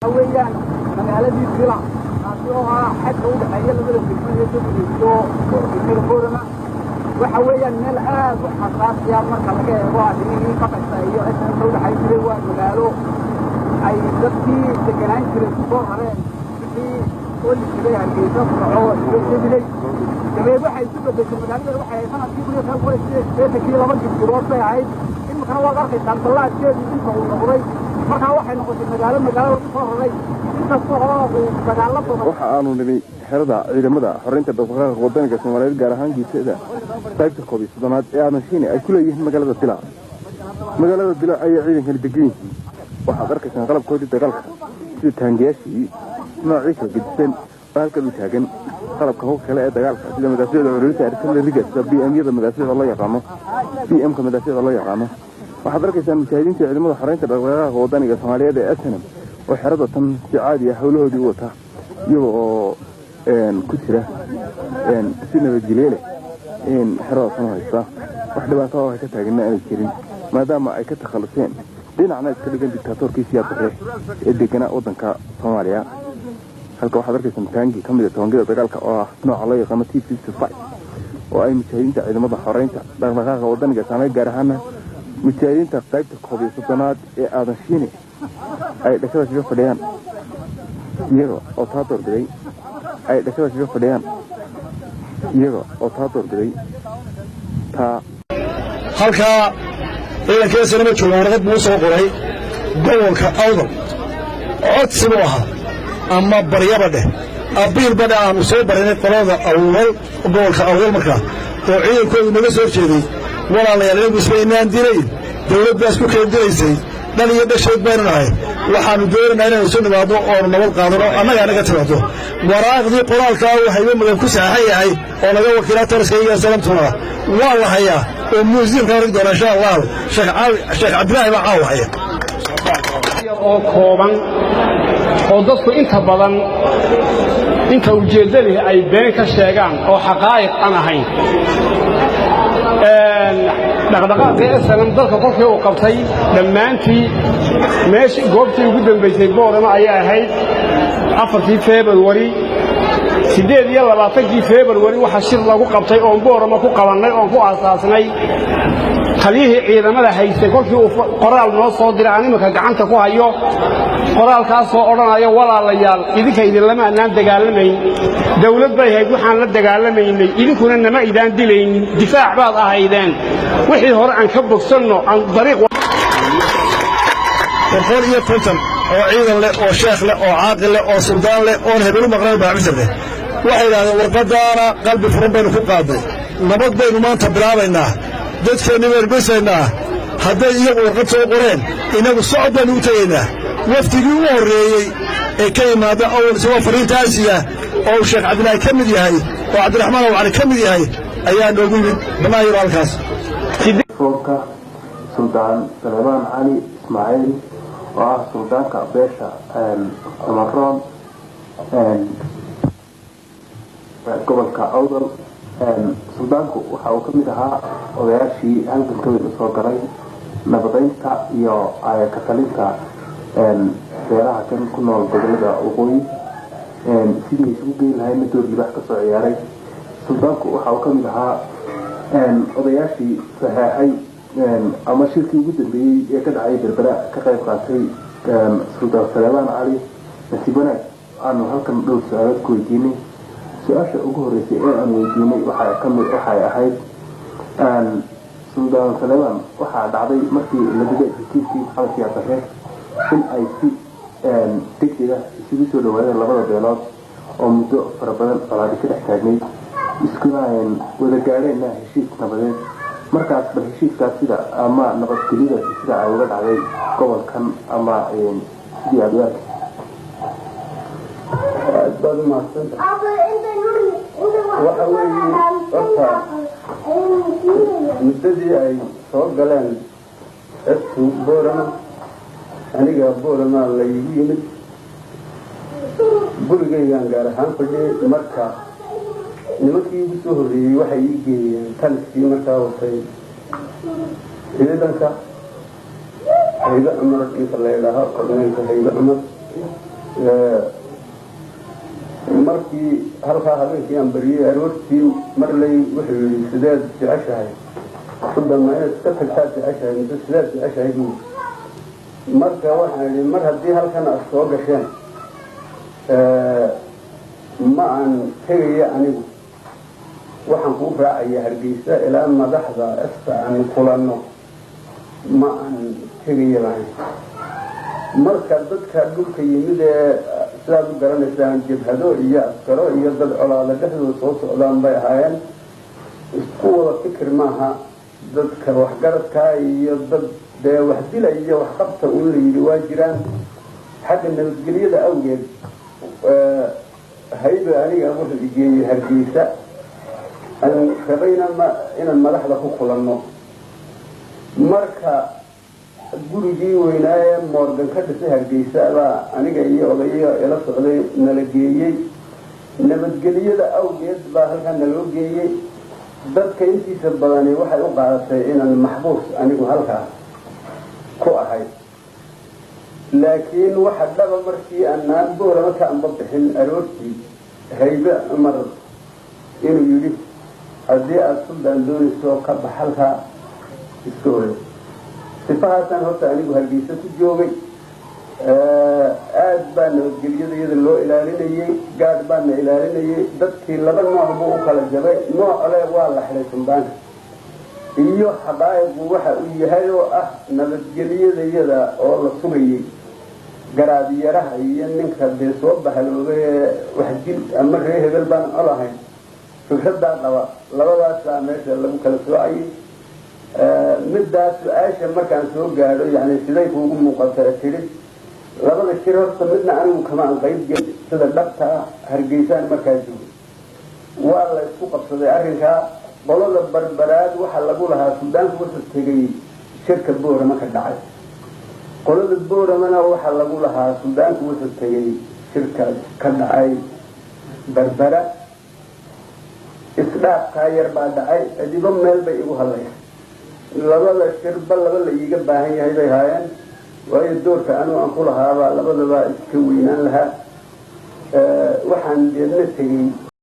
ويان من على دي فيلا أصلها حتى وضع أي لبلا في الدنيا في الكورة وحويا من الآن وحصات يا مركز لقى واحد من قطع سيء أسمع سود حيصير واحد مقالو أي دكتي تكلم في الصور عليه في كل شيء هالجيش فرعون شيء كمان واحد يسوق بس المقالو واحد يسمع كيف يسوي كل شيء تكيل لما يجيب الوصفة عايز إن كان هو غرق يتعب طلع شيء يجيبه ونقري ما كان واحد نقص المقالو صار عليه إنت الصغار ومقالو waxa aanu nimi xerada ciidamada xoreynta dhaqdhaqaaqa waddanka Soomaaliyeed gaar ahaan geesida qaybta koobi soddonaad ee Aadansiine ay ku leeyihiin magaalada Dila ay ciidanka degan waxa arkaysan qalabkoodii dagaalka sida taangiyaashii noocyada gedisan halka uu taagan qalabka hawlka kale ee dagaalka sida madaafyada ururta arkaanka liga BM-yada madaafyada la yaqaano BM-ka madaafyada la yaqaano waxa arkaysan mujaahidiinta ciidamada xoreynta dhaqdhaqaaqa waddanka Soomaaliyeed ee SNM oo xerada tan si caadi ah hawlahoodii wata iyagoo ku jira si nabadgelyo xerada tan haysta wax dhibaato ah ka taagan ay jirin maadaama ay ka takhaluseen dhinacna iska dhigan dictatorkii siyaasadeed ee deganaa waddanka Soomaaliya halka waxaad arkaysan taangi ka mid ah taangida dagaalka oo ah nooca loo yaqaan T55 oo ay mujaahidiinta ciidamada xoreynta dhaqdhaqaaqa waddanka Soomaaliya gaar ahaan mujaahidiinta qaybta koob iyo soddonaad ee Aadansiine ay dhashada kaga fadhiyaan iyaga oo taatoor diray halka ciidanka sanama jooga warqad buu soo qoray gobolka Awdal codsi buu ahaa ama baryaba dheh abiil bada aanu soo barinay qolada awal gobolka Awdal markaa oo ciidankoodu naga soo jeeday walaalayaal inagu isbaynaan diray dawladdaas ku keendireysay dhan iyo dhasheed baynu nahay waxaanu doonaynaa inaynu soo nimaado oo nabad qaadano annaga naga timaado waraaqdii qoraalka uu haybo madan ku saxay yahay oo naga wakiilada taraskayga salamtuna waa la hayaa oo muusik ka doona insha Allah Sheekh Cabdilaahi baa caawaya oo kooban oo dadku inta badan inta ujeedadii ay been ka sheegaan oo xaqaa'iq aan ahayn dhaqdhaqaaqii SNM dalka qofkii uu qabtay dhammaantii meeshii goobtii ugu dambaysay boorama ayaa ahayd 4 February 28 February waxa shir lagu qabtay oo boorama ku qabanay oo ku aasaasnay taliyihii ciidamada haystay kolkii uu qoraal noo soo diray aan imika gacanta ku hayo qoraalkaas oo odhanaya walaalayaal idinka idin lama aanan dagaalamayn dawlad bay ahayd waxaan la dagaalamaynay idinkuna nama idaan dilayn difaac baad ahaydeen wixii hore aan ka bogsanno aan dariiq qorqor iyo konton oo ciidan leh oo sheekh leh oo caaqil leh oo suldaan leh oo hebel maqnaa baabisade waxay yiraahdeen warqadaana qalbi furan baynu ku qaaday nabad baynu maanta bilaabaynaa dadkeena weergaysayna hadday iyagu warqad soo qoreen inagu socodaan u tagaynaa waftigii u horeeyay ee ka yimaada awal soo fariinta Aasiya oo Sheekh Cabdilaahi ka mid yahay oo Cabdiraxmaan oo ka mid yahay ayaa noogu yimid banaayo halkaas foolka Sultan Salman Ali Ismail oo sultaanka beesha Samaroon gobolka Awdal sultaanku waxa uu ka mid ahaa odayaashii halkan ka mid soo galay nabadeynta iyo ka talinta beeraha kan ku nool gobolada waqooyi sidii isugu geyn lahayn door libax ka soo ciyaaray sultaanku waxa uu ka mid ahaa odayaashii saxaxay ama shirkii ugu dambeeyay ee ka dhacay Berbera ka qayb qaatay Sultan Salman Ali nasibana aanu halkan dhowr su'aalood ku weydiinay su'aasha ugu horeysay ee aan weydiinay waxay ahayd Sultan Salman waxa dhacday markii la digay heshiiskii xalkiya tahay in ay si degdeg ah isugu soo dhawaadeen labada beelood oo muddo fara badan salaadi ka dhex taagnay iskuna wada gaareen heshiis nabadeed markaas bal heshiiskaas sida ama nabadgelyada sida ay uga dhacday gobolkan ama sidii aad u arkay waxa weeye horta muddadii ay soo galeen dadku boorama aniga boorama la yimid burigaygan gaar ahaan fadhiyay marka nimankii ugu soo horreeyey waxay ii geeyeen taliskii markaa watay ciidanka haydo cumar inta la yidhaaho korneylka haydo cumar markii halkaa habeenkii aan bariyey aroortii marley wuxuu yidhi sideed jeceshahay sudan ma inaad iska tagtaad jeceshahay mise sideed jeceshahay buu marka waxaan idhi mar haddii halkan aad soo gasheen ma aan tegaya anigu waxaan kuu raacaya Hargeysa ilaa madaxda esta aan kulanno ma aan tegaya lahayn marka dadka dhulka yimid ee sidaad u garanaysaan jabhado iyo askaro iyo dad colaada dhexdooda soo socdaan bay ahaayeen isku wada fikir maaha dadka waxgaradka iyo dad dee wax dila iyo wax qabta uu la yidhi waa jiraan xagga nabadgelyada awgeed hayba aniga wuxuu igeeyey Hargeysa aan rabayna inaan madaxda ku kulanno marka gurigii weynaaye Morgan ka dhisay Hargeysa baa aniga iyo odayo ila socday nala geeyey nabadgelyada awgeed baa halkan naloo geeyey dadka intiisa badani waxay u qaadatay inaan maxbuus anigu halkaa ku ahay laakiin waxa dhaba markii aan boorama ka amba bixin aroortii hayba Umar inuu yidhi haddii aad suldaan doonayso ka bax halkaa iska hooyo sifahaasan horta anigu Hargeysa ku joogay aad baa nabadgelyada loo ilaalinayay gaad baana ilaalinayay dadkii laba nooc buu u kala jabay nooc le waa la xiray suldaanka iyo xaqaa'iqu waxa uu yahay oo ah nabadgelyada oo la sugayay garaadiyaraha iyo ninka dee soo bahaloobay wax jil ama reer hebel baan olahayn fikradaa qaba labadaas meesha lagu kala soocay middaas su'aasha markaan soo gaadho yani siday kuugu muuqataa tiri labada shir horta midna anigu kama aan qayb gelin sida dhabta Hargeysaan markaa joogay waa la isku qabsaday arrinkaa qolada barbaraad waxa lagu lahaa suldaanku wuxuu tegay shirka boorama ka dhacay qolada booramana waxa lagu lahaa suldaanku wuxuu tegay shirka ka dhacay barbara isdhaafkaa yar baa dhacay adiba meel bay igu hadlayaan labada shirba laba la iiga baahan yahay bay haayeen waayo doorka anuu aan ku lahaabaa labadaba iska weynaan lahaa waxaan deedna tegey